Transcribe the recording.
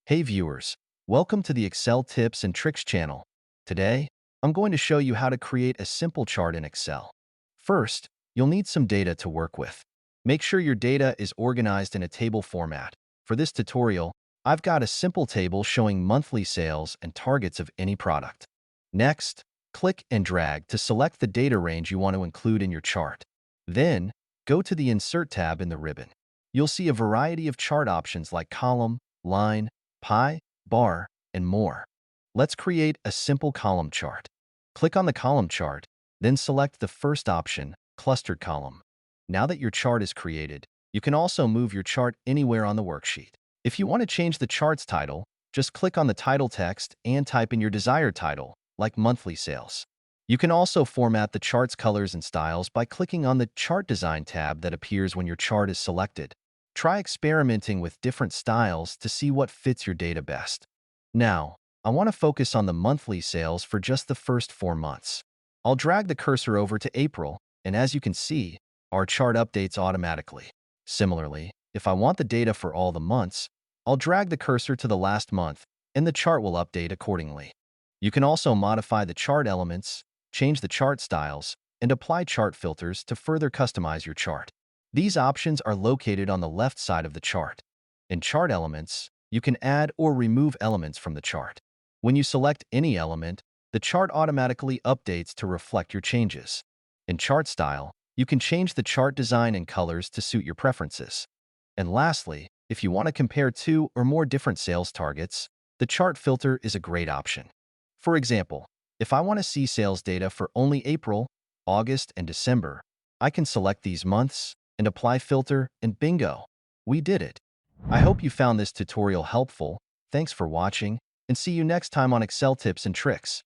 Hey viewers, welcome to the Excel Tips and Tricks channel. Today, I'm going to show you how to create a simple chart in Excel. First, you'll need some data to work with. Make sure your data is organized in a table format. For this tutorial, I've got a simple table showing monthly sales and targets of any product. Next, click and drag to select the data range you want to include in your chart. Then, go to the Insert tab in the ribbon. You'll see a variety of chart options like column, line, pie, bar, and more. Let's create a simple column chart. Click on the column chart, then select the first option, Clustered Column. Now that your chart is created, you can also move your chart anywhere on the worksheet. If you want to change the chart's title, just click on the title text and type in your desired title, like monthly sales. You can also format the chart's colors and styles by clicking on the Chart Design tab that appears when your chart is selected. Try experimenting with different styles to see what fits your data best. Now, I want to focus on the monthly sales for just the first 4 months. I'll drag the cursor over to April, and as you can see, our chart updates automatically. Similarly, if I want the data for all the months, I'll drag the cursor to the last month, and the chart will update accordingly. You can also modify the chart elements, change the chart styles, and apply chart filters to further customize your chart. These options are located on the left side of the chart. In Chart Elements, you can add or remove elements from the chart. When you select any element, the chart automatically updates to reflect your changes. In Chart Style, you can change the chart design and colors to suit your preferences. And lastly, if you want to compare 2 or more different sales targets, the chart filter is a great option. For example, if I want to see sales data for only April, August, and December, I can select these months and apply filter, and bingo, we did it. I hope you found this tutorial helpful. Thanks for watching, and see you next time on Excel Tips and Tricks.